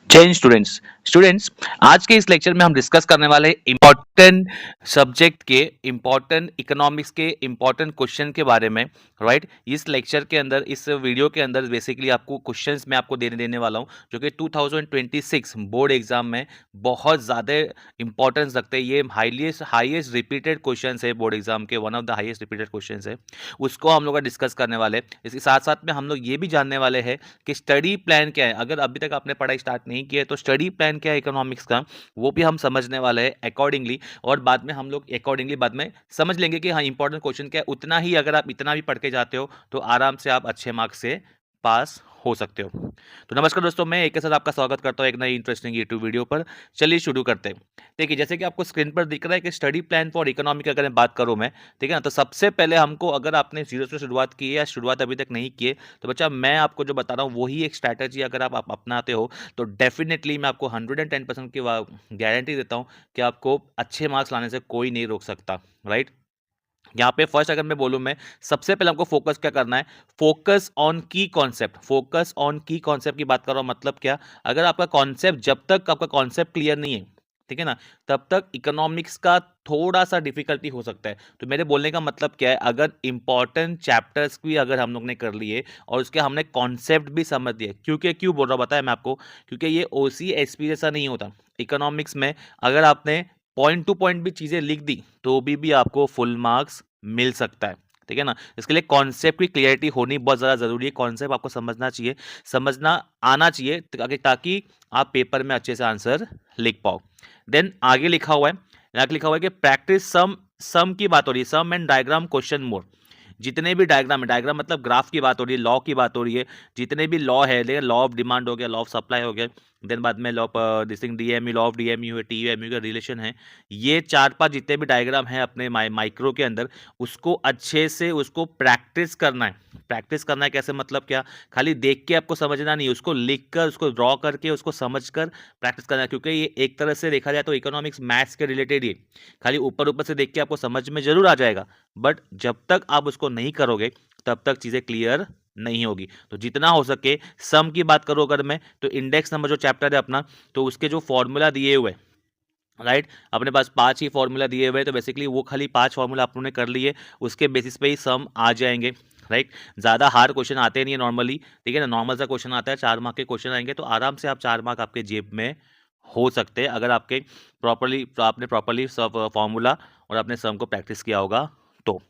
Change students आज के इस लेक्चर में हम डिस्कस करने वाले इम्पोर्टेंट सब्जेक्ट के इम्पोर्टेंट इकोनॉमिक्स के इम्पोर्टेंट क्वेश्चन के बारे में। राइट, इस लेक्चर के अंदर, इस वीडियो के अंदर बेसिकली आपको क्वेश्चंस मैं आपको देने वाला हूं जो कि 2026 बोर्ड एग्जाम में बहुत ज़्यादा इंपॉर्टेंस रखते हैं। ये हाईएस्ट रिपीटेड क्वेश्चन है बोर्ड एग्जाम के, one of the highest repeated question है। उसको हम लोग डिस्कस करने वाले। इसके साथ साथ में हम लोग ये भी जानने वाले हैं कि स्टडी प्लान क्या है। अगर अभी तक आपने पढ़ाई स्टार्ट नहीं की है तो स्टडी प्लान क्या है इकोनॉमिक्स का, वो भी हम समझने वाले हैं अकॉर्डिंगली। और बाद में हम लोग अकॉर्डिंगली बाद में समझ लेंगे कि हाँ इंपॉर्टेंट क्वेश्चन क्या है। उतना ही अगर आप इतना भी पढ़ के जाते हो तो आराम से आप अच्छे मार्क्स से पास हो सकते हो। तो नमस्कार दोस्तों, मैं एक के साथ आपका स्वागत करता हूँ एक नई इंटरेस्टिंग यूट्यूब वीडियो पर। चलिए शुरू करते हैं। देखिए, जैसे कि आपको स्क्रीन पर दिख रहा है कि स्टडी प्लान फॉर इकोनॉमी की अगर मैं बात करूँ मैं, ठीक है ना, तो सबसे पहले हमको, अगर आपने जीरो से शुरुआत की है या शुरुआत अभी तक नहीं की है, तो बच्चा मैं आपको जो बता रहा हूँ वही एक स्ट्रैटेजी अगर आप अपनाते हो तो डेफिनेटली मैं आपको 110% की गारंटी देता हूँ कि आपको अच्छे मार्क्स लाने से कोई नहीं रोक सकता। राइट, यहाँ पे फर्स्ट अगर मैं बोलूँ, मैं सबसे पहले हमको फोकस क्या करना है, फोकस ऑन की कॉन्सेप्ट। फोकस ऑन की कॉन्सेप्ट की बात कर रहा हूँ, मतलब क्या, अगर आपका कॉन्सेप्ट, जब तक आपका कॉन्सेप्ट क्लियर नहीं है, ठीक है ना, तब तक इकोनॉमिक्स का थोड़ा सा डिफिकल्टी हो सकता है। तो मेरे बोलने का मतलब क्या है, अगर इंपॉर्टेंट चैप्टर्स भी अगर हम लोग ने कर लिए और उसके हमने कॉन्सेप्ट भी समझ लिए, क्योंकि क्यों बोल रहा हूँ बताया मैं आपको, क्योंकि ये ओसी एसपी जैसा नहीं होता इकोनॉमिक्स में। अगर आपने पॉइंट टू पॉइंट भी चीज़ें लिख दी तो भी आपको फुल मार्क्स मिल सकता है। ठीक है ना, इसके लिए कॉन्सेप्ट की क्लियरिटी होनी बहुत ज़्यादा ज़रूरी है। कॉन्सेप्ट आपको समझना चाहिए, समझना आना चाहिए, ताकि आप पेपर में अच्छे से आंसर लिख पाओ। देन आगे लिखा हुआ है, यहाँ लिखा हुआ है कि प्रैक्टिस सम की बात हो रही है, सम एंड डायग्राम क्वेश्चन मोर। जितने भी डायग्राम है, डायग्राम मतलब ग्राफ की बात हो रही है, लॉ की बात हो रही है, जितने भी लॉ है, लॉ ऑफ डिमांड हो गया, लॉ ऑफ सप्लाई हो गया, देन बाद में लॉ ऑफ दिसिंग डीएमयू, लॉ ऑफ डीएमयू है, टीयूएमयू का रिलेशन है, ये 4-5 जितने भी डायग्राम है अपने माइक्रो के अंदर, उसको अच्छे से उसको प्रैक्टिस करना है। प्रैक्टिस करना है कैसे, मतलब क्या, खाली देख के आपको समझना नहीं, उसको लिख कर, उसको ड्रॉ करके, उसको समझ कर प्रैक्टिस करना है। क्योंकि ये एक तरह से देखा जाए तो इकोनॉमिक्स मैथ्स के रिलेटेड ही, खाली ऊपर ऊपर से देख के आपको समझ में जरूर आ जाएगा, बट जब तक आप उसको नहीं करोगे तब तक चीज़ें क्लियर नहीं होगी। तो जितना हो सके, सम की बात करो अगर मैं, तो इंडेक्स नंबर जो चैप्टर है अपना, तो उसके जो फॉर्मूला दिए हुए, राइट, अपने पास 5 ही फॉर्मूला दिए हुए, तो बेसिकली वो खाली 5 फॉर्मूला आप लोगों ने कर लिए, उसके बेसिस पे ही सम आ जाएंगे। राइट, ज़्यादा हार्ड क्वेश्चन आते नहीं है नॉर्मली, ठीक है ना, नॉर्मल सा क्वेश्चन आता है, 4 मार्क के क्वेश्चन आएंगे, तो आराम से आप 4 मार्क आपके जेब में हो सकते हैं अगर आपने प्रॉपरली सब फॉर्मूला और अपने सम को प्रैक्टिस किया होगा तो।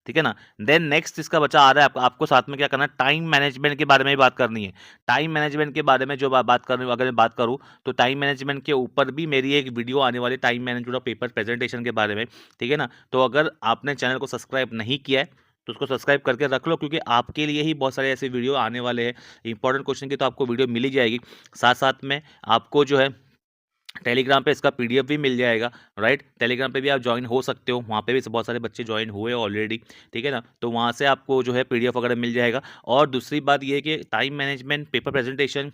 ठीक है ना। देन नेक्स्ट इसका बचा आ रहा है, आपको साथ में क्या करना है, टाइम मैनेजमेंट के बारे में भी बात करनी है। टाइम मैनेजमेंट के बारे में जो बात कर रही हूँ, अगर मैं बात करूँ तो टाइम मैनेजमेंट के ऊपर भी मेरी एक वीडियो आने वाली, time management of paper presentation के बारे में। ठीक है ना, तो अगर आपने चैनल को सब्सक्राइब नहीं किया है तो उसको सब्सक्राइब करके रख लो, क्योंकि आपके लिए ही बहुत सारे ऐसे वीडियो आने वाले हैं इंपॉर्टेंट क्वेश्चन की, तो आपको वीडियो मिल ही जाएगी। साथ साथ में आपको जो है टेलीग्राम पे इसका पीडीएफ भी मिल जाएगा। राइट, टेलीग्राम पे भी आप ज्वाइन हो सकते हो, वहाँ पे भी बहुत सारे बच्चे ज्वाइन हुए ऑलरेडी। ठीक है ना, तो वहाँ से आपको जो है पीडीएफ वगैरह मिल जाएगा। और दूसरी बात ये है कि time management, paper presentation,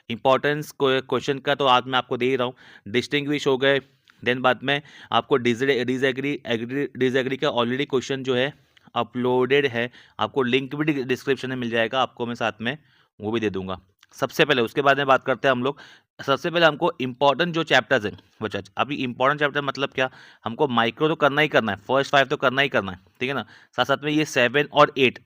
importance question का तो आज मैं आपको दे ही रहा हूँ। डिस्टिंग्विश हो गए, देन बाद में आपको डिसएग्री का ऑलरेडी क्वेश्चन जो है अपलोडेड है, आपको लिंक भी डिस्क्रिप्शन में मिल जाएगा, आपको मैं साथ में वो भी दे दूंगा। सबसे पहले उसके बाद में बात करते हैं हम लोग। सबसे पहले हमको इंपॉर्टेंट जो चैप्टर्स हैं बच्चा, अभी इंपॉर्टेंट चैप्टर मतलब क्या, हमको माइक्रो तो करना ही करना है, फर्स्ट 5 तो करना ही करना है, ठीक है ना। साथ साथ में ये 7 और 8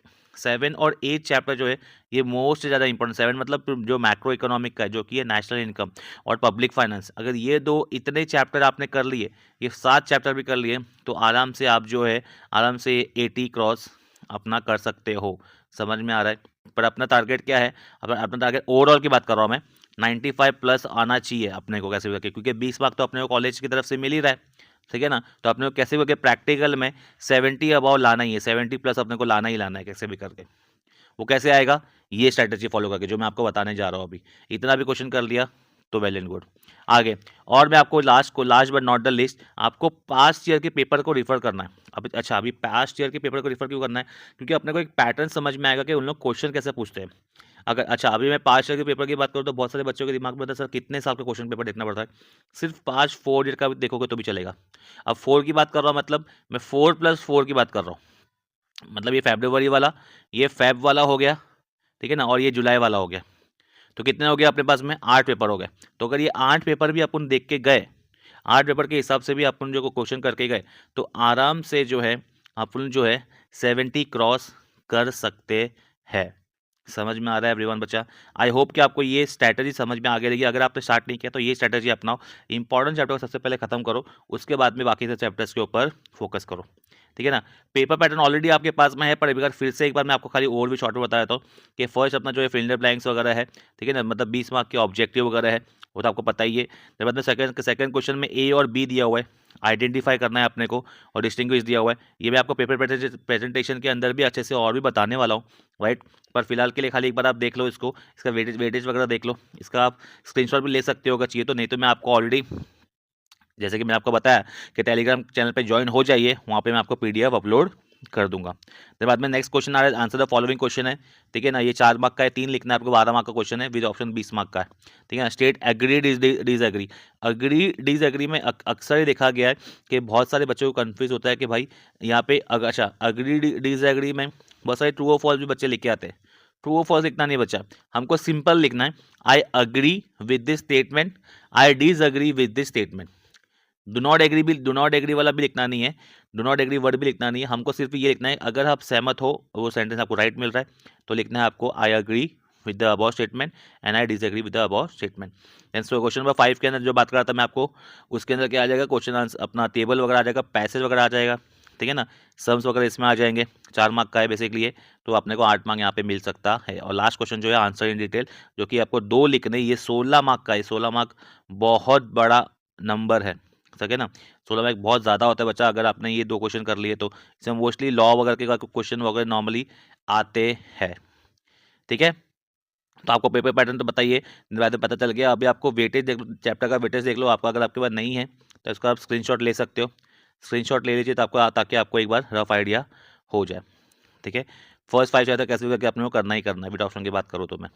चैप्टर जो है ये मोस्ट ज़्यादा इंपॉर्टेंट। 7 मतलब जो मैक्रो इकोनॉमिक का है, जो कि है नेशनल इनकम और पब्लिक फाइनेंस, अगर ये दो इतने चैप्टर आपने कर लिए, ये 7 चैप्टर भी कर लिए, तो आराम से आप जो है आराम से 80 क्रॉस अपना कर सकते हो। समझ में आ रहा है। पर अपना टारगेट क्या है, अपना टारगेट ओवरऑल की बात कर रहा हूँ मैं, 95 प्लस आना चाहिए अपने को कैसे भी करके, क्योंकि 20 मार्क तो अपने को कॉलेज की तरफ से मिल ही रहा है। ठीक है ना, तो अपने को कैसे भी करके प्रैक्टिकल में 70 अबाव लाना ही है, 70 प्लस अपने को लाना ही लाना है कैसे भी करके। वो कैसे आएगा, ये स्ट्रैटेजी फॉलो करके जो मैं आपको बताने जा रहा हूँ अभी। इतना भी क्वेश्चन कर लिया तो वेल एंड गुड। आगे, और मैं आपको last but not the list, आपको पास्ट ईयर के पेपर को रिफर करना है। अभी पास्ट ईयर के पेपर को रिफर क्यों करना है, क्योंकि अपने को एक पैटर्न समझ में आएगा कि उन लोग क्वेश्चन कैसे पूछते हैं। अगर अभी मैं पास्ट ईयर के पेपर की बात करूँ तो बहुत सारे बच्चों के दिमाग में होता है, सर कितने साल का क्वेश्चन पेपर देखना पड़ता है। सिर्फ 4 ईयर का भी देखोगे तो भी चलेगा। अब 4 की बात कर रहा हूँ, मतलब मैं 4+4 की बात कर रहा हूँ, मतलब ये फेब्रुवरी वाला, ये फेब वाला हो गया, ठीक है ना, और ये जुलाई वाला हो गया। तो कितने हो गए अपने पास में 8 पेपर हो गए। तो अगर ये 8 पेपर भी अपन देख के गए, 8 पेपर के हिसाब से भी अपन जो क्वेश्चन करके गए, तो आराम से जो है अपन जो है 70 क्रॉस कर सकते हैं। समझ में आ रहा है एवरीवन बच्चा? आई होप कि आपको ये स्ट्रैटेजी समझ में आ गई रहेगी। अगर आपने स्टार्ट नहीं किया तो ये स्ट्रैटेजी अपनाओ। इंपॉर्टेंट चैप्टर को सबसे पहले खत्म करो, उसके बाद में बाकी से चैप्टर्स के ऊपर फोकस करो, ठीक है ना। पेपर पैटर्न ऑलरेडी आपके पास में है, पर अगर फिर से एक बार मैं आपको खाली और भी शॉर्ट में बता देता हूँ कि फर्स्ट अपना जो है फिल इन द ब्लैंक्स वगैरह है, ठीक है ना, मतलब 20 मार्क के ऑब्जेक्टिव वगैरह है, वो तो आपको पता ही है। फिर मतलब सेकंड क्वेश्चन में ए और बी दिया हुआ है, आइडेंटिफाई करना है अपने को, और डिस्टिंग्विश दिया हुआ है। ये मैं आपको पेपर प्रेजेंटेशन के अंदर भी अच्छे से और भी बताने वाला हूँ, राइट। पर फिलहाल के लिए खाली एक बार आप देख लो इसको, इसका वेटेज वगैरह देख लो, इसका आप स्क्रीनशॉट भी ले सकते हो अगर चाहिए तो, नहीं तो मैं आपको ऑलरेडी, जैसे कि मैंने आपको बताया कि टेलीग्राम चैनल पे ज्वाइन हो जाइए, वहाँ पे मैं आपको पीडीएफ अपलोड कर दूंगा। फिर बाद में नेक्स्ट क्वेश्चन आ रहा है, आंसर द फॉलोइंग क्वेश्चन है, ठीक है ना। ये 4 मार्क का है, 3 लिखना है आपको, 12 मार्क का क्वेश्चन है, विद ऑप्शन 20 मार्क का है, ठीक है ना। State agree disagree. Agree disagree में अक्सर ही देखा गया है कि बहुत सारे बच्चों को कन्फ्यूज होता है कि भाई यहाँ पे अच्छा अग्री डिसएग्री में बहुत सारे ट्रू और फॉल्स भी बच्चे लिख के आते हैं। ट्रू और फॉल्स लिखना नहीं बच्चा, हमको सिंपल लिखना है, I agree with this statement, I disagree with this statement. Do not agree वाला भी लिखना नहीं है, डू नॉट एग्री वर्ड भी लिखना नहीं है, हमको सिर्फ ये लिखना है, अगर आप सहमत हो, वो सेंटेंस आपको राइट मिल रहा है, तो लिखना है आपको I agree with the above statement and I disagree with the above statement. Then so question number 5 के अंदर जो बात कर रहा था मैं आपको, उसके अंदर क्या आ जाएगा, क्वेश्चन आंसर अपना टेबल वगैरह आ जाएगा, पैसेज वगैरह आ जाएगा, ठीक है ना, सम्स वगैरह इसमें आ जाएंगे। 4 मार्क का है बेसिकली ये, तो अपने को 8 मार्क यहाँ पे मिल सकता है। और लास्ट क्वेश्चन जो है आंसर इन डिटेल, जो कि आपको 2 लिखने, ये 16 मार्क का है। 16 मार्क बहुत बड़ा नंबर है, ठीक है ना। 16 मार्क बहुत ज़्यादा होता है बच्चा, अगर आपने ये 2 क्वेश्चन कर लिए तो। इसमें मोस्टली लॉ वगैरह के क्वेश्चन वगैरह नॉर्मली आते हैं, ठीक है। तो आपको पेपर पैटर्न तो बताइए, बाद में पता चल गया। अभी आपको वेटेज देख लो, चैप्टर का वेटेज देख लो, आपका अगर आपके पास नहीं है तो इसका आप स्क्रीनशॉट ले सकते हो, स्क्रीनशॉट ले लीजिए, तो आपको, ताकि आपको एक बार रफ आइडिया हो जाए, ठीक है। फर्स्ट 5 चैप्टर कैसे भी करके अपने को करना ही करना है, विद ऑप्शन की बात करूँ तो मैं,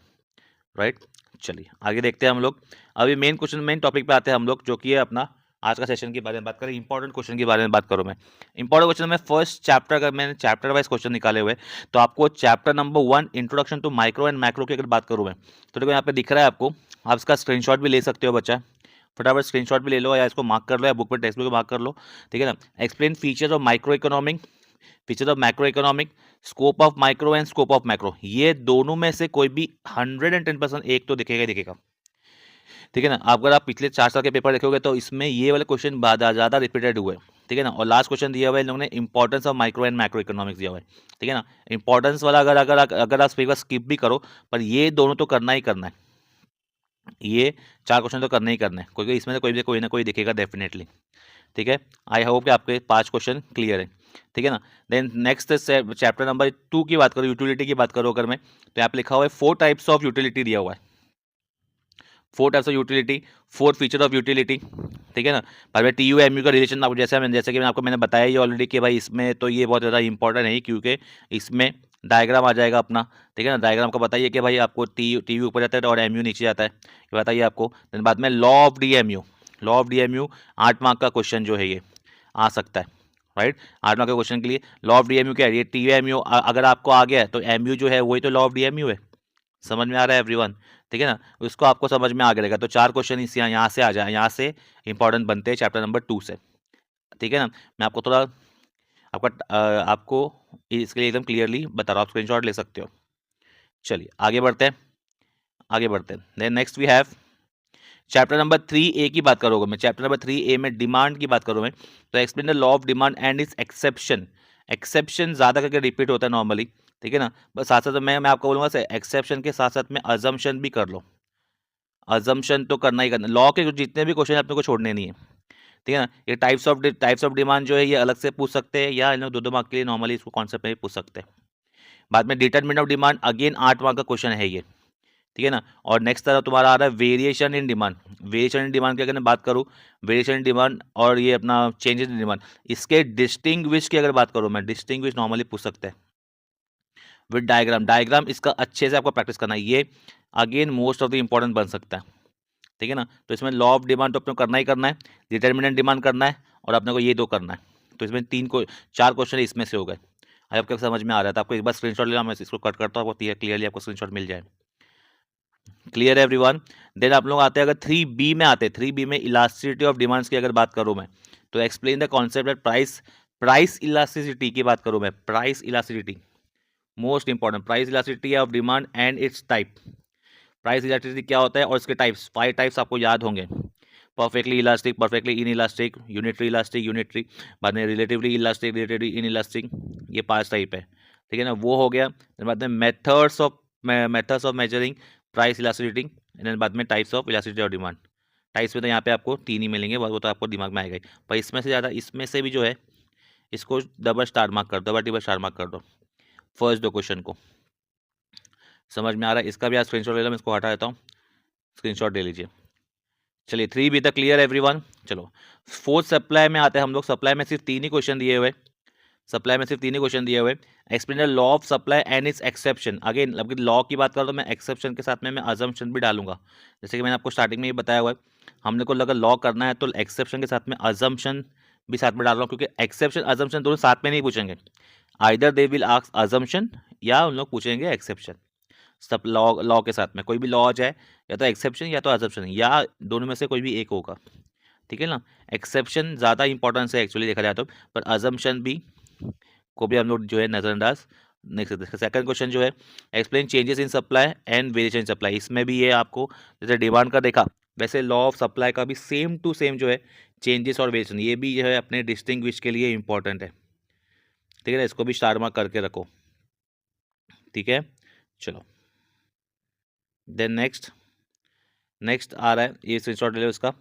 राइट। चलिए आगे देखते हैं हम लोग। अभी मेन क्वेश्चन, मेन टॉपिक पे आते हैं हम लोग, जो कि है अपना आज का सेशन के बारे में बात करें, इंपॉर्टेंट क्वेश्चन के बारे में बात करूं मैं। इंपॉर्टेंट क्वेश्चन में फर्स्ट चैप्टर, अगर मैंने चैप्टर वाइज क्वेश्चन निकाले हुए, तो आपको chapter number 1 introduction to micro and macro की अगर बात करूं मैं, तो देखो यहाँ पे दिख रहा है आपको, आप इसका स्क्रीनशॉट भी ले सकते हो बच्चा, फटाफट स्क्रीनशॉट भी ले लो, या इसको मार्क कर लो, या बुक पर टेक्स्ट बुक मार्क कर लो, ठीक है ना। Explain features of micro economic, feature of macro economic, scope of micro and scope of macro, ये दोनों में से कोई भी 110% एक तो दिखेगा ही दिखेगा, ठीक है ना। अगर आप पिछले 4 साल के पेपर देखोगे तो इसमें ये वाले क्वेश्चन ज़्यादा रिपीटेड हुए, ठीक है ना। और लास्ट क्वेश्चन दिया हुआ है इन लोगों ने, importance of micro and macro economics दिया हुआ है, ठीक है ना। इंपॉर्टेंस वाला अगर आप पेपर स्किप भी करो, पर ये दोनों तो करना ही करना है, ये 4 क्वेश्चन तो करना ही करना है, क्योंकि इसमें से कोई ना कोई दिखेगा डेफिनेटली, ठीक है। आई होप कि आपके 5 क्वेश्चन क्लियर है, ठीक है ना। देन नेक्स्ट चैप्टर नंबर 2 की बात करो, यूटिलिटी की बात करो अगर मैं, तो यहाँ पे लिखा हुआ है 4 टाइप्स ऑफ यूटिलिटी दिया हुआ है, 4 types of utility, 4 feature of utility, ठीक है ना। पर मैं टीयू एमयू का रिलेशन आपको, जैसे कि मैंने बताया ही ऑलरेडी कि भाई इसमें तो ये बहुत ज़्यादा इंपॉर्टेंट है, क्योंकि इसमें डायग्राम आ जाएगा अपना, ठीक है ना। डायग्राम को बताइए कि भाई आपको टीयू ऊपर जाता है और एमयू नीचे जाता है, ये बताइए आपको। देन बाद में law of DMU, law of DMU 8 mark का क्वेश्चन जो है ये आ सकता है, राइट। 8 मार्क के क्वेश्चन के लिए लॉ ऑफ डीएमयू क्या है, ये टीयू एमयू अगर आपको आ गया तो एमयू जो है वही तो लॉ ऑफ डीएमयू है। समझ में आ रहा है एवरीवन, ठीक है ना। उसको आपको समझ में आ गया रहेगा, तो 4 क्वेश्चन इस यहाँ से आ जाए, यहाँ से इंपॉर्टेंट बनते हैं चैप्टर नंबर 2 से, ठीक है ना। मैं आपको थोड़ा आपको इसके लिए एकदम क्लियरली बता रहा हूँ, आप स्क्रीनशॉट ले सकते हो। चलिए आगे बढ़ते हैं, आगे बढ़ते हैं। Then next we have chapter number 3A की बात करूँगा मैं, चैप्टर नंबर 3A में डिमांड की बात करूँ मैं, तो explain the law of demand and it's exception. Exception ज़्यादा करके रिपीट होता है नॉर्मली, ठीक है ना। बस साथ साथ मैं आपको बोलूँगा एक्सेप्शन के साथ साथ में अजम्पशन भी कर लो, अजम्पशन तो करना ही करना, लॉ के जितने भी क्वेश्चन अपने को छोड़ने नहीं है, ठीक है ना। ये टाइप्स ऑफ डिमांड जो है ये अलग से पूछ सकते हैं, या इन लोग 2 मार्क के लिए नॉर्मली इसको कॉन्सेप्ट में भी पूछ सकते हैं। बाद में determinant of demand, again 8 mark का क्वेश्चन है ये, ठीक है ना। और नेक्स्ट तरह तुम्हारा आ रहा है variation in demand. Variation in demand की अगर मैं बात करूँ, वेरिएशन इन डिमांड और ये अपना चेंजेस इन डिमांड, इसके डिस्टिंग्विश की अगर बात करूँ मैं, डिस्टिंग्विश नॉर्मली पूछ सकते हैं विद डायग्राम। डायग्राम इसका अच्छे से आपको प्रैक्टिस करना है, ये again most of the important बन सकता है, ठीक है ना। तो इसमें लॉ ऑफ डिमांड तो अपने को करना ही करना है, डिटर्मिनेंट डिमांड करना है, और अपने को ये 2 करना है। तो इसमें 4 क्वेश्चन इसमें से हो गए। अगर आपको समझ में आ रहा है तो आपको एक बार स्क्रीनशॉट लेना, मैं इसको कट करता हूँ, आपको क्लियरली आपको स्क्रीनशॉट मिल जाए। क्लियर है एवरीवन। देन आप लोग आते हैं, अगर 3B में आते हैं, 3B में इलास्टिसिटी ऑफ डिमांड्स की अगर बात करूं मैं, तो explain the concept of price elasticity की बात करूं मैं, price elasticity most important, price elasticity of demand and it's type. Price elasticity क्या होता है और इसके टाइप्स, 5 टाइप्स आपको याद होंगे। Perfectly elastic, perfectly in elastic, unitary elastic, unitary, बाद में relatively elastic, relatively in elastic, ये 5 टाइप है, ठीक है ना। वो हो गया। बाद में methods of measuring price elasticity, and बाद में टाइप्स ऑफ इलास्टिसिटी और डिमांड। टाइप्स में तो यहाँ पे आपको 3 ही मिलेंगे, वो तो आपको दिमाग में आएगा ही, पर इसमें से ज़्यादा, इसमें से भी जो है, इसको डबल स्टार मार्क कर दो, डबल स्टार मार्क कर दो फर्स्ट 2 क्वेश्चन को। समझ में आ रहा है? इसका भी आज स्क्रीनशॉट ले लो, मैं इसको हटा देता हूँ, स्क्रीनशॉट ले लीजिए। चलिए 3B तक क्लियर एवरीवन। चलो फोर्थ सप्लाई में आते हैं हम लोग। सप्लाई में सिर्फ 3 ही क्वेश्चन दिए हुए, सप्लाई में सिर्फ 3 ही क्वेश्चन दिए हुए। Explain the law of supply and it's exception. Again अब लॉ की बात करो तो मैं एक्सेप्शन के साथ में मैं अजम्पशन भी डालूंगा, जैसे कि मैंने आपको स्टार्टिंग में ही बताया हुआ है। हमने को अगर लॉ करना है तो एक्सेप्शन के साथ में अजम्पशन भी साथ में डाल रहा हूँ, क्योंकि एक्सेप्शन अजम्पशन दोनों साथ में नहीं पूछेंगे, either they will ask assumption या उन लोग पूछेंगे एक्सेप्शन। सब लॉ के साथ में कोई भी लॉ आ जाए, या तो एक्सेप्शन या तो अजम्पशन, या दोनों में से कोई भी एक होगा, ठीक है ना। एक्सेप्शन ज़्यादा इंपॉर्टेंस है एक्चुअली देखा जाए तो, पर अजम्पशन भी को भी हम लोग जो है नज़रअंदाज नहीं सकते। सेकंड क्वेश्चन जो है, explain changes in supply and variation in supply. इसमें भी ये आपको जैसे डिमांड का देखा, वैसे लॉ ऑफ सप्लाई का भी सेम टू सेम जो है चेंजेस और वेरिएशन, ये भी जो है अपने डिस्टिंग्विश के लिए इंपॉर्टेंट है, ठीक है ना। इसको भी स्टार मार्क करके रखो, ठीक है। चलो देन नेक्स्ट आ रहा है, ये स्क्रीनशॉट ले लो इसका।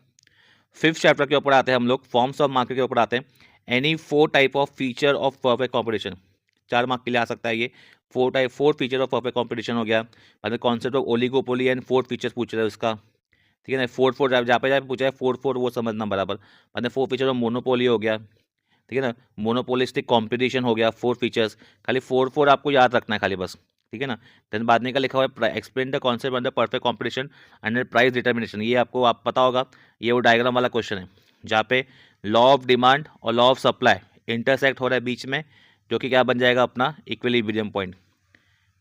5th चैप्टर के ऊपर आते हैं हम लोग, फॉर्म्स ऑफ मार्केट के ऊपर आते हैं। Any 4 type of feature of perfect competition, 4 mark के लिए आ सकता है ये। 4 फीचर ऑफ परफेक्ट कॉम्पिटिशन हो गया। बाद में concept of oligopoly and 4 features पूछ रहे हैं उसका, ठीक है ना। 4 जहाँ पे पूछा है 4 वो समझना बराबर। बाद में 4 फीचर ऑफ मोनोपोली हो गया, ठीक है ना। मोनोपोलिस्टिक कॉम्पिटिशन हो गया, 4 फीचर्स, खाली 4 आपको याद रखना है खाली बस, ठीक है ना। देन बाद में का लिखा हुआ है explain the concept of the perfect competition and price determination. ये आपको आप पता होगा, ये वो डायग्राम वाला क्वेश्चन है जहाँ पे लॉ ऑफ डिमांड और लॉ ऑफ सप्लाई इंटरसेक्ट हो रहा है बीच में, जो कि क्या बन जाएगा अपना इक्विलिब्रियम पॉइंट।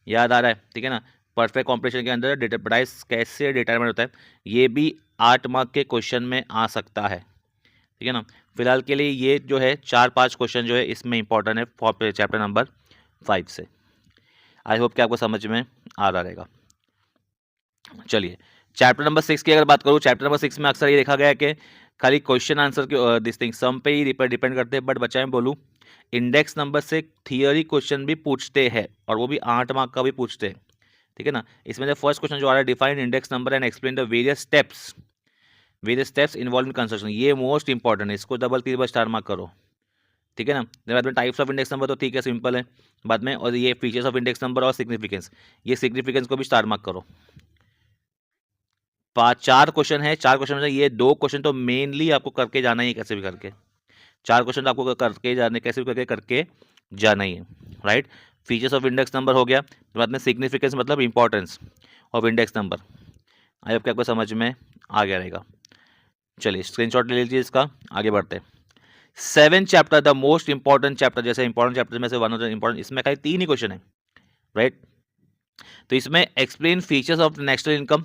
याद आ रहा है, ठीक है ना। परफेक्ट कॉम्पिटिशन के अंदर प्राइस कैसे डिटरमिन होता है, ये भी 8 मार्क के क्वेश्चन में आ सकता है, ठीक है ना। फिलहाल के लिए ये जो है 4-5 क्वेश्चन जो है इसमें इंपॉर्टेंट है फॉर चैप्टर नंबर 5 से। आई होप कि आपको समझ में आ रहा रहेगा। चलिए चैप्टर नंबर 6 की अगर बात करूँ, चैप्टर नंबर 6 में अक्सर ये देखा गया है कि खाली क्वेश्चन आंसर के दिस थिंग सम पे ही डिपेंड करते हैं, बट बच्चा मैं बोलूँ इंडेक्स नंबर से थियोरी क्वेश्चन भी पूछते हैं, और वो भी 8 मार्क का भी पूछते हैं, ठीक है ना। इसमें जो फर्स्ट क्वेश्चन जो आ रहा है, define index number and explain the various steps involve in construction, ये मोस्ट इंपॉर्टेंट है, इसको डबल 3 बार स्टार मार्क करो, ठीक है ना। बाद में टाइप्स ऑफ इंडेक्स नंबर तो ठीक है, सिंपल है। बाद में और ये फीचर्स ऑफ इंडेक्स नंबर और सिग्निफिकेंस, ये सिग्निफिकेंस को भी स्टार मार्क करो। 4 क्वेश्चन है, 4 क्वेश्चन में से ये 2 क्वेश्चन तो मेनली आपको करके जाना ही है, कैसे भी करके 4 क्वेश्चन तो आपको करके जाने, कैसे भी करके जाना ही है, right. Features of index number हो गया, बाद में सिग्निफिकेंस मतलब importance of index number. I hope कि आपको समझ में आ गया रहेगा। चलिए स्क्रीनशॉट ले लीजिए इसका, आगे बढ़ते हैं। 7th chapter the most important chapter, जैसे इंपॉर्टेंट चैप्टर में से वन ऑफ द इंपॉर्टेंट, इसमें खाली 3 ही क्वेश्चन है, राइट। तो इसमें explain features of national income,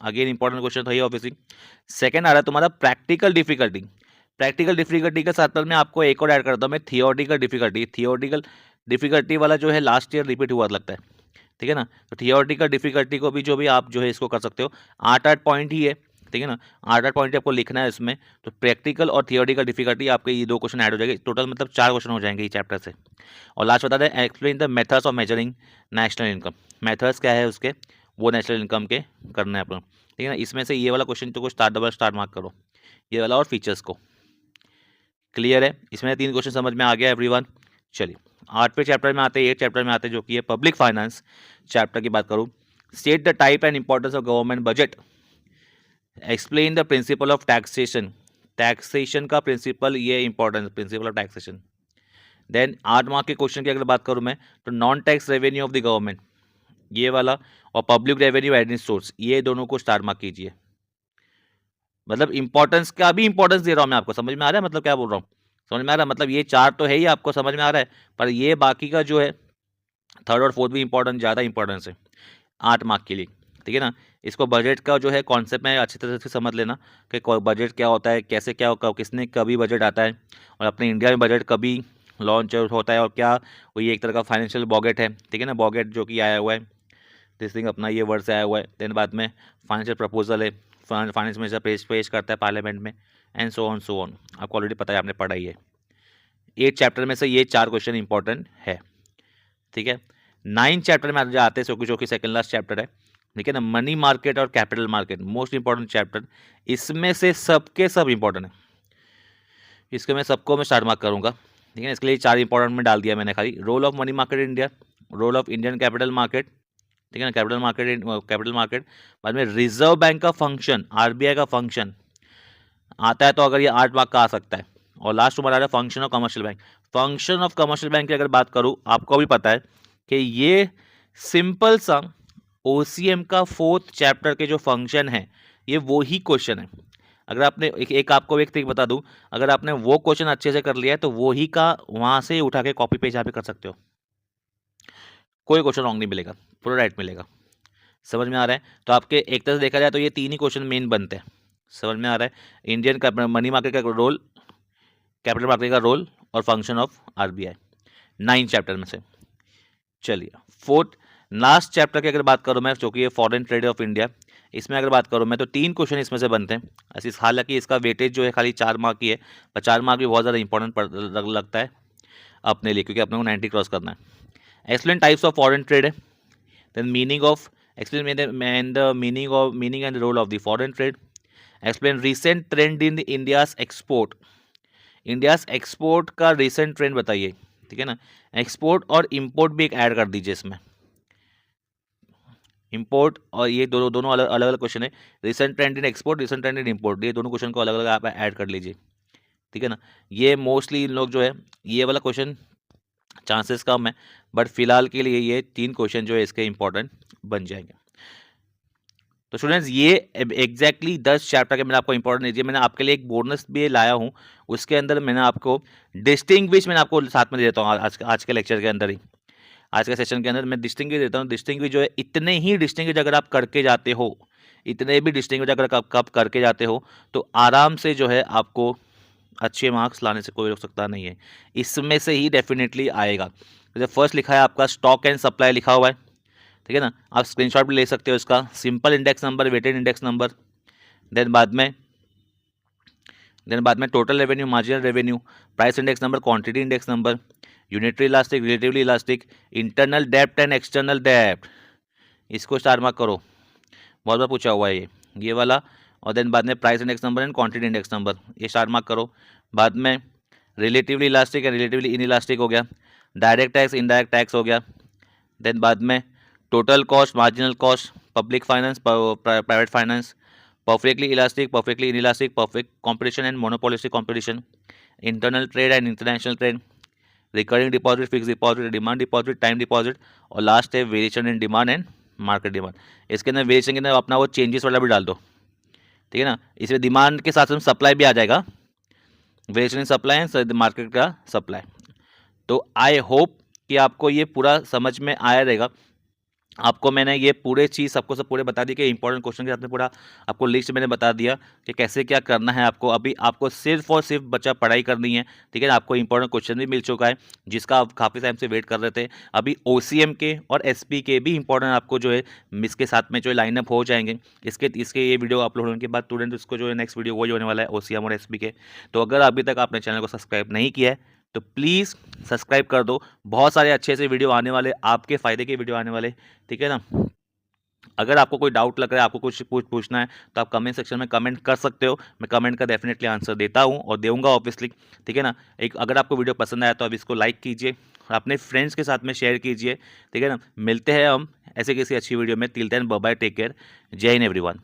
again important question था ये ऑब्वियसली। सेकंड आ रहा है तुम्हारा प्रैक्टिकल डिफिकल्टी। प्रैक्टिकल डिफिकल्टी के साथ में आपको एक और ऐड करता हूँ मैं, थियोरटिकल डिफिकल्टी वाला जो है लास्ट ईयर रिपीट हुआ लगता है, ठीक है ना। तो थियोरटिकल डिफिकल्टी को भी जो भी आप जो है इसको कर सकते हो, 8-8 पॉइंट ही है, ठीक है ना। 8-8 पॉइंट आपको लिखना है इसमें। तो प्रैक्टिकल और थियोरटिकल डिफिकल्टी आपके ये 2 क्वेश्चन ऐड हो जाएंगे, टोटल मतलब 4 क्वेश्चन हो जाएंगे ये चैप्टर से। और लास्ट बता दें, explain the methods of measuring national income, methods क्या है उसके, वो नेशनल इनकम के करना है अपन, ठीक है ना। इसमें से ये वाला क्वेश्चन तो कुछ डबल स्टार मार्क करो, ये वाला और फीचर्स को। क्लियर है, इसमें 3 क्वेश्चन समझ में आ गया एवरीवन। चलिए 8वें चैप्टर में आते हैं, 8 चैप्टर में आते हैं जो कि है पब्लिक फाइनेंस चैप्टर की बात करूँ। State the type and importance of government budget, explain the principle of taxation, taxation का प्रिंसिपल, ये important principle of taxation. Then 8 mark के क्वेश्चन की अगर बात करूँ मैं, तो non tax revenue of the government, ये वाला, और पब्लिक रेवेन्यू एडमिन सोर्स, ये दोनों को स्टार मार्क कीजिए। मतलब इंपॉर्टेंस का भी इंपॉर्टेंस दे रहा हूँ मैं आपको, समझ में आ रहा है मतलब क्या बोल रहा हूँ, समझ में आ रहा है। मतलब ये 4 तो है ही आपको समझ में आ रहा है, पर ये बाकी का जो है 3rd और 4th भी इंपॉर्टेंट, ज़्यादा इंपॉर्टेंस है 8 मार्क के लिए। ठीक है ना। इसको बजट का जो है कॉन्सेप्ट में अच्छी तरह से समझ लेना कि बजट क्या होता है, कैसे क्या किसने कभी बजट आता है, और अपने इंडिया में बजट कभी लॉन्च होता है, और क्या वो ये एक तरह का फाइनेंशियल बॉगेट है, ठीक है ना, बॉगेट जो कि आया हुआ है, दिस थिंग अपना ये वर्ड से आया हुआ है। देन बाद में फाइनेंशियल प्रपोजल है, फाइनेंस मिनिस्टर पेश करता है पार्लियामेंट में, एंड सो ऑन। आपको ऑलरेडी पता है, आपने पढ़ा ही है। 8 चैप्टर में से ये 4 क्वेश्चन इंपॉर्टेंट है, ठीक है। 9 चैप्टर में आते हैं, जो कि सेकंड लास्ट चैप्टर है, ठीक है ना। मनी मार्केट और capital market most important chapter, इसमें से सबके सब इंपॉर्टेंट है, इसके मैं सबको मैं स्टार मार्क करूंगा, ठीक है। इसके लिए 4 इंपॉर्टेंट में डाल दिया मैंने खाली। Role of money market in India, role of Indian capital market, ठीक है ना, कैपिटल मार्केट। बाद में रिजर्व बैंक का फंक्शन, आरबीआई का फंक्शन आता है, तो अगर ये 8 मार्क का आ सकता है। और लास्ट में आ रहा है function of commercial bank. Function of commercial bank की अगर बात करूं, आपको भी पता है कि ये सिंपल सा ओसीएम का 4th चैप्टर के जो फंक्शन है, ये वो ही क्वेश्चन है। अगर आपने एक आपको एक थिंग बता दूं, अगर आपने वो क्वेश्चन अच्छे से कर लिया है, तो वो ही का वहां से उठा के कॉपी पेस्ट यहाँ पे कर सकते हो, कोई क्वेश्चन रॉन्ग नहीं मिलेगा, पूरा राइट मिलेगा। समझ में आ रहा है। तो आपके एक तरह से देखा जाए तो ये 3 ही क्वेश्चन मेन बनते हैं। समझ में आ रहा है। इंडियन मनी मार्केट का रोल, कैपिटल मार्केट का रोल, और फंक्शन ऑफ आरबीआई, 9 चैप्टर में से। चलिए 4th लास्ट चैप्टर की अगर बात करूं मैं, जो कि ये फॉरेन ट्रेड ऑफ इंडिया, इसमें अगर बात करूं मैं तो 3 क्वेश्चन इसमें से बनते हैं। ऐसी हालांकि इसका वेटेज जो है खाली 4 मार्क की है, पर 4 मार्क भी बहुत ज़्यादा इंपॉर्टेंट लगता है अपने लिए, क्योंकि अपने को 90 क्रॉस करना है। Explain types of foreign trade है, then meaning of, explain the meaning and the role of the foreign trade, explain recent trend in India's export, India's export का रिसेंट ट्रेंड बताइए, ठीक है ना। एक्सपोर्ट और इंपोर्ट भी एक ऐड कर दीजिए इसमें, इंपोर्ट और ये दोनों अलग अलग क्वेश्चन है। Recent trend in export, recent trend in import, ये दोनों क्वेश्चन को अलग अलग आप ऐड कर लीजिए, ठीक है ना। ये मोस्टली इन लोग जो है, ये वाला क्वेश्चन चांसेस कम है, बट फिलहाल के लिए ये 3 क्वेश्चन जो है इसके इंपॉर्टेंट बन जाएंगे। तो स्टूडेंट्स ये एग्जैक्टली 10 चैप्टर के मैंने आपको इंपॉर्टेंट दिए। मैंने आपके लिए एक बोनस भी लाया हूँ, उसके अंदर मैंने आपको डिस्टिंग्विश, मैंने आपको साथ में दे देता हूँ आज के लेक्चर के अंदर ही, आज के सेशन के अंदर मैं डिस्टिंग्विश देता हूँ। डिस्टिंग्विश जो है, इतने ही डिस्टिंग्विश अगर आप करके जाते हो, इतने भी डिस्टिंग्विश अगर आप करके जाते हो, तो आराम से जो है आपको अच्छे मार्क्स लाने से कोई रोक सकता नहीं है। इसमें से ही डेफिनेटली आएगा। जैसे फर्स्ट लिखा है आपका स्टॉक एंड सप्लाई लिखा हुआ है, ठीक है ना, आप स्क्रीनशॉट भी ले सकते हो इसका। Simple index number, weighted index number, then बाद में total revenue, marginal revenue, price index number, quantity index number, unitary elastic, relatively elastic, internal dept and external डेप्ट, इसको स्टार मार्क करो, बहुत बार पूछा हुआ है ये वाला। और देन बाद में price index number and quantity index number, ये स्टार मार्क करो। बाद में relatively elastic and relatively in elastic हो गया, डायरेक्ट टैक्स, इनडायरेक्ट टैक्स हो गया। देन बाद में total cost, marginal cost, public finance, private finance, perfectly elastic, perfectly in elastic, perfect competition and monopolistic competition, internal trade and international trade, recurring deposit, fix deposit, demand deposit, time deposit, और last है variation in demand and market demand. इसके अंदर variation के अंदर अपना वो changes वाला भी डाल दो, ठीक है ना। इसमें डिमांड के साथ साथ सप्लाई भी आ जाएगा, variation in supply and market का सप्लाई। तो आई होप कि आपको ये पूरा समझ में आया रहेगा। आपको मैंने ये पूरे चीज़ सबको सब पूरे बता दी कि इंपॉर्टेंट क्वेश्चन के साथ में पूरा आपको लिस्ट मैंने बता दिया कि कैसे क्या करना है आपको। अभी आपको सिर्फ और सिर्फ बच्चा पढ़ाई करनी है, ठीक है ना। आपको इंपॉर्टेंट क्वेश्चन भी मिल चुका है, जिसका आप काफ़ी टाइम से वेट कर रहे थे। अभी ओसीएम के और एसपी के भी इंपॉर्टेंट आपको जो है इसके साथ में जो है लाइनअप हो जाएंगे। इसके ये वीडियो अपलोड होने के बाद तुरंत उसको जो है नेक्स्ट वीडियो वही होने वाला है, ओसीएम और एसपी के। तो अगर अभी तक आपने चैनल को सब्सक्राइब नहीं किया है तो प्लीज़ सब्सक्राइब कर दो। बहुत सारे अच्छे से वीडियो आने वाले, आपके फ़ायदे के वीडियो आने वाले, ठीक है ना। अगर आपको कोई डाउट लग रहा है, आपको कुछ पूछना है, तो आप कमेंट सेक्शन में कमेंट कर सकते हो। मैं कमेंट का डेफिनेटली आंसर देता हूं और दूंगा ऑब्वियसली, ठीक है ना। एक अगर आपको वीडियो पसंद आया तो अब इसको लाइक कीजिए, अपने फ्रेंड्स के साथ में शेयर कीजिए, ठीक है ना। मिलते हैं हम ऐसे किसी अच्छी वीडियो में। Till then bye bye, take care, जय हिंद एवरीवन।